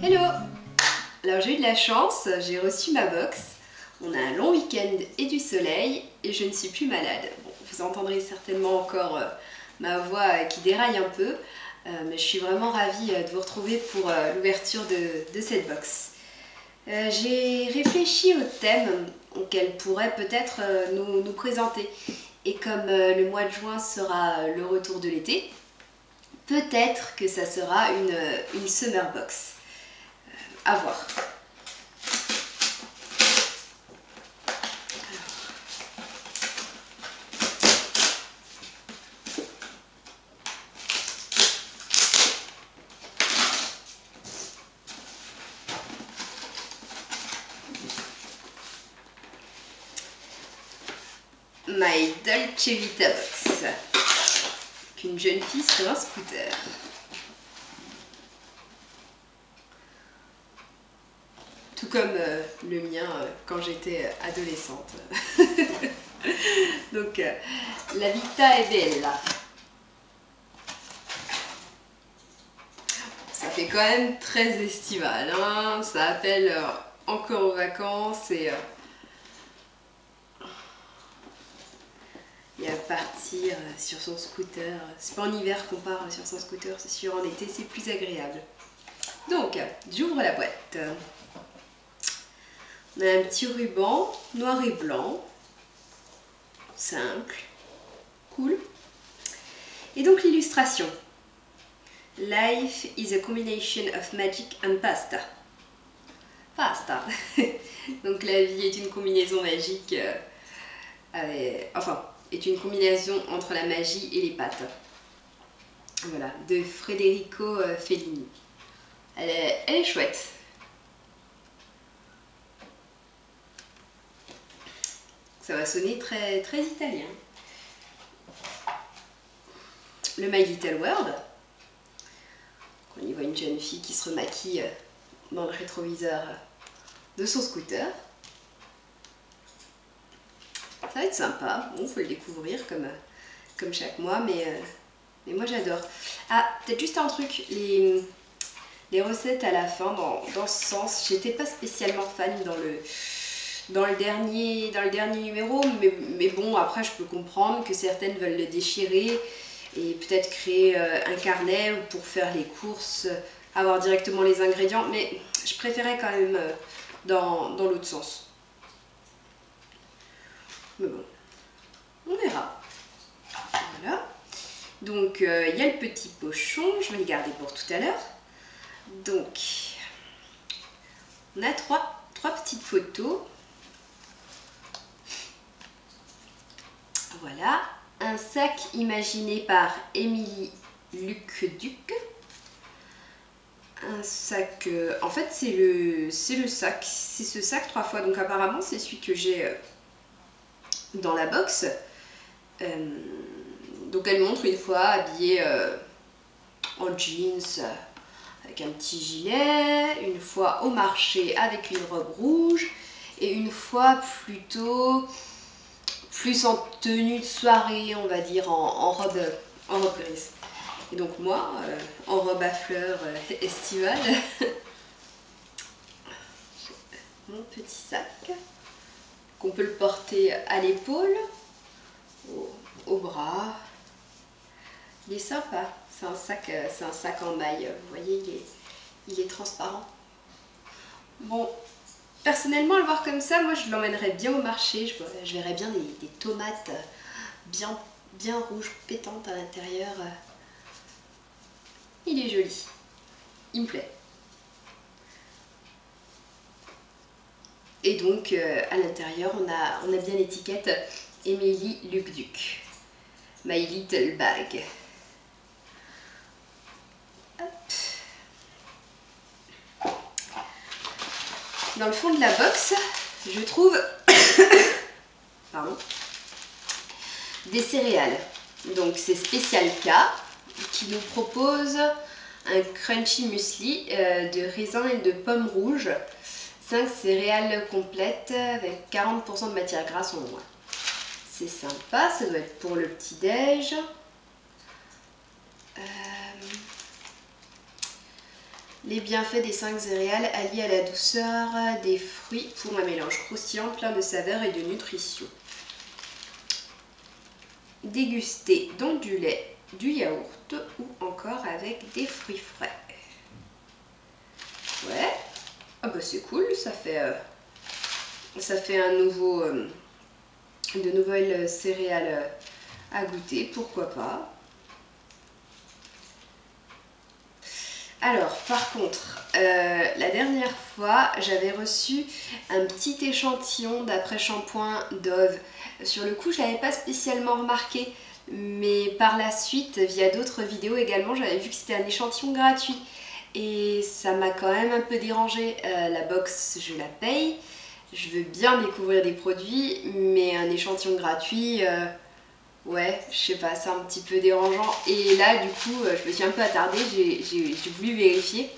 Hello! Alors j'ai eu de la chance, j'ai reçu ma box. On a un long week-end et du soleil et je ne suis plus malade. Bon, vous entendrez certainement encore ma voix qui déraille un peu, mais je suis vraiment ravie de vous retrouver pour l'ouverture de cette box. J'ai réfléchi au thème qu'elle pourrait peut-être nous présenter. Et comme le mois de juin sera le retour de l'été, peut-être que ça sera une summer box. À voir. My Dolce Vita box. Qu'une jeune fille sur un scooter. Tout comme le mien quand j'étais adolescente. Donc la vita è bella. Ça fait quand même très estival, hein. Ça appelle encore aux vacances et à partir sur son scooter. C'est pas en hiver qu'on part sur son scooter, c'est sûr, en été c'est plus agréable. Donc j'ouvre la boîte. On a un petit ruban noir et blanc, simple, cool. Et donc l'illustration. Life is a combination of magic and pasta. Pasta. Donc la vie est une combinaison magique, est une combinaison entre la magie et les pâtes. Voilà, de Federico Fellini. Elle est chouette. Ça va sonner très, très italien. Le My Little World. On y voit une jeune fille qui se remaquille dans le rétroviseur de son scooter. Ça va être sympa. Bon, faut le découvrir comme chaque mois, mais moi j'adore. Ah, peut-être juste un truc, les recettes à la fin, dans ce sens, j'étais pas spécialement fan dans le dernier numéro, mais bon, après je peux comprendre que certaines veulent le déchirer et peut-être créer un carnet pour faire les courses, avoir directement les ingrédients, mais je préférais quand même dans l'autre sens. Mais bon, on verra. Voilà. Donc il y a le petit pochon, je vais le garder pour tout à l'heure. Donc, on a trois petites photos. Voilà, un sac imaginé par Émilie Lucduc. Un sac, en fait c'est le sac, c'est ce sac 3 fois, donc apparemment c'est celui que j'ai dans la box. Donc elle montre une fois habillée en jeans avec un petit gilet, une fois au marché avec une robe rouge et une fois plutôt plus en tenue de soirée, on va dire, en robe grise. Et donc moi, en robe à fleurs estivale, mon petit sac, qu'on peut le porter à l'épaule, au bras. Il est sympa, c'est un sac en maille, vous voyez, il est transparent. Bon, personnellement, à le voir comme ça, moi je l'emmènerais bien au marché, je verrais bien des tomates bien rouges, pétantes à l'intérieur. Il est joli, il me plaît. Et donc à l'intérieur, on a bien l'étiquette Émilie Lucduc, My Little Bag. Hop. Dans le fond de la box, je trouve pardon, des céréales. Donc c'est Special K qui nous propose un crunchy muesli de raisin et de pommes rouges. 5 céréales complètes avec 40% de matière grasse en moins. C'est sympa, ça doit être pour le petit-déj. Les bienfaits des 5 céréales alliés à la douceur des fruits pour un mélange croustillant plein de saveurs et de nutrition. Déguster dans du lait, du yaourt ou encore avec des fruits frais. Ouais, ah bah c'est cool, ça fait un nouveau, de nouvelles céréales à goûter, pourquoi pas. Alors, par contre, la dernière fois, j'avais reçu un petit échantillon d'après-shampoing Dove. Sur le coup, je ne l'avais pas spécialement remarqué, mais par la suite, via d'autres vidéos également, j'avais vu que c'était un échantillon gratuit. Et ça m'a quand même un peu dérangé. La box, je la paye. Je veux bien découvrir des produits, mais un échantillon gratuit... ouais, je sais pas, c'est un petit peu dérangeant. Et là, du coup, je me suis un peu attardée, j'ai voulu vérifier.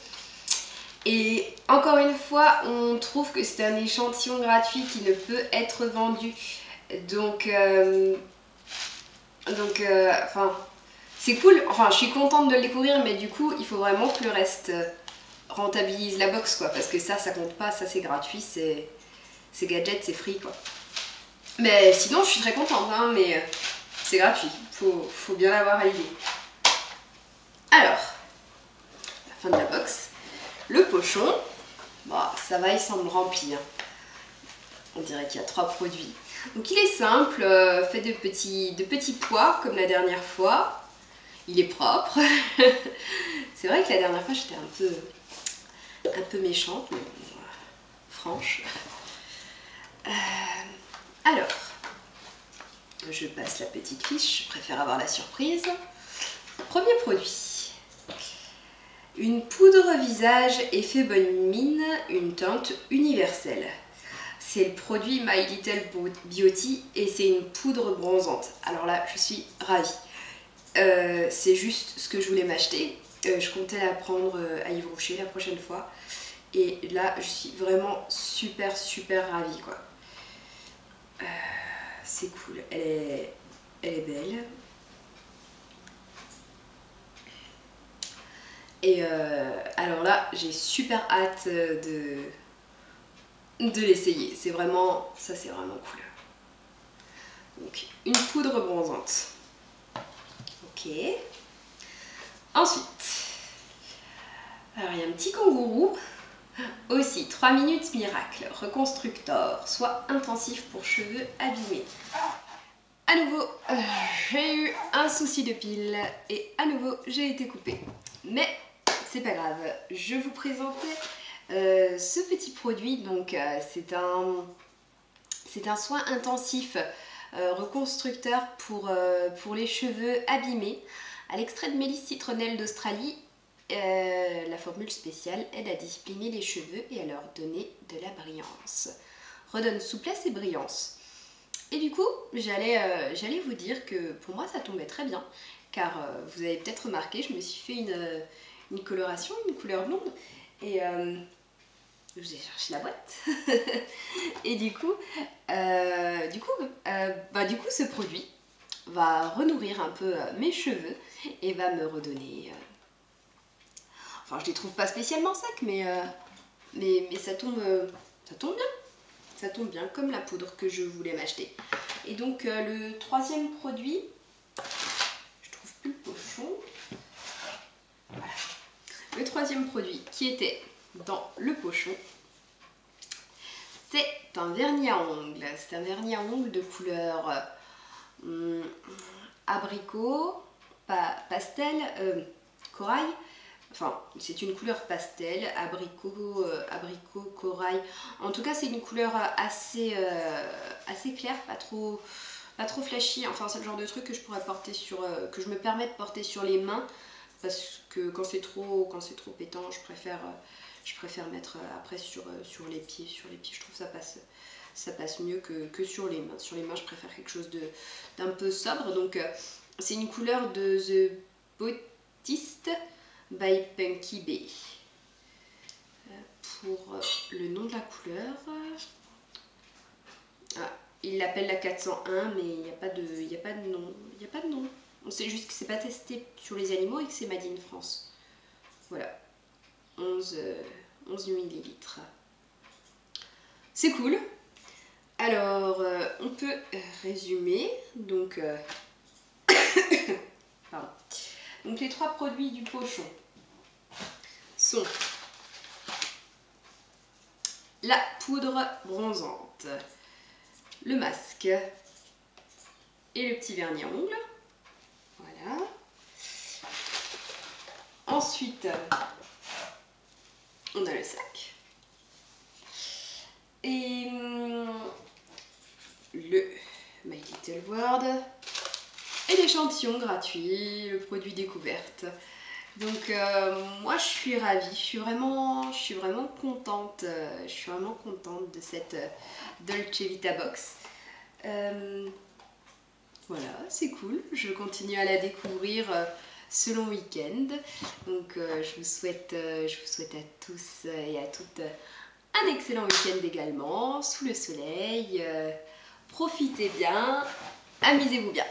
Et encore une fois, on trouve que c'est un échantillon gratuit qui ne peut être vendu. Donc, enfin, c'est cool. Enfin, je suis contente de le découvrir, mais du coup, il faut vraiment que le reste rentabilise la box, quoi. Parce que ça compte pas, ça c'est gratuit, c'est gadget, c'est free, quoi. Mais sinon, je suis très contente, hein, mais... c'est gratuit, faut bien l'avoir à l'idée. Alors, la fin de la box. Le pochon, bah, ça va, il semble rempli. Hein. On dirait qu'il y a 3 produits. Donc il est simple, fait de petits pois comme la dernière fois. Il est propre. C'est vrai que la dernière fois j'étais un peu méchante, mais bon, franche. Alors, je passe la petite fiche, je préfère avoir la surprise. Premier produit. Une poudre visage effet bonne mine, une teinte universelle. C'est le produit My Little Beauty et c'est une poudre bronzante. Alors là, je suis ravie. C'est juste ce que je voulais m'acheter. Je comptais la prendre à Yves Rocher la prochaine fois. Et là, je suis vraiment super ravie, quoi. C'est cool. Elle est belle. Et alors là, j'ai super hâte de l'essayer. C'est vraiment, ça c'est vraiment cool. Donc, une poudre bronzante. Ok. Ensuite, alors il y a un petit kangourou. Aussi, 3 minutes miracle, reconstructor, soit intensif pour cheveux abîmés. À nouveau, j'ai eu un souci de pile et à nouveau, j'ai été coupée. Mais c'est pas grave, je vous présentais ce petit produit. Donc, c'est un soin intensif reconstructeur pour les cheveux abîmés à l'extrait de mélisse citronnelle d'Australie. La formule spéciale aide à discipliner les cheveux et à leur donner de la brillance. Redonne souplesse et brillance. Et du coup, j'allais vous dire que pour moi ça tombait très bien, car vous avez peut-être remarqué, je me suis fait une coloration, une couleur blonde, et je vous ai cherché la boîte. Et du coup, ce produit va renourrir un peu mes cheveux et va me redonner... Enfin, je les trouve pas spécialement secs, mais ça tombe bien. Ça tombe bien, comme la poudre que je voulais m'acheter. Et donc, le troisième produit, je trouve plus le pochon. Voilà. Le troisième produit qui était dans le pochon, c'est un vernis à ongles. C'est un vernis à ongles de couleur abricot, pastel, corail. Enfin, c'est une couleur pastel, abricot, corail. En tout cas, c'est une couleur assez claire, pas trop flashy. Enfin, c'est le genre de truc que je pourrais porter que je me permets de porter sur les mains, parce que quand c'est trop pétant, je préfère mettre après sur les pieds. Sur les pieds, je trouve ça passe mieux que sur les mains. Sur les mains, je préfère quelque chose d'un peu sobre. Donc, c'est une couleur de The Bottiste by Punky Bee. Pour le nom de la couleur, il l'appelle la 401, mais il n'y a pas de nom. On sait juste que c'est pas testé sur les animaux et que c'est made in France. Voilà. 11 millilitres. C'est cool. Alors, on peut résumer. Donc, pardon. Donc, les 3 produits du pochon sont la poudre bronzante, le masque et le petit vernis à ongles. Voilà. Ensuite, on a le sac. Et le My Little World. Et l'échantillon gratuit, le produit découverte. Donc moi je suis ravie, je suis vraiment contente, de cette Dolce Vita Box. Voilà, c'est cool, je continue à la découvrir ce long week-end. Donc je vous souhaite à tous et à toutes un excellent week-end également, sous le soleil. Profitez bien, amusez-vous bien.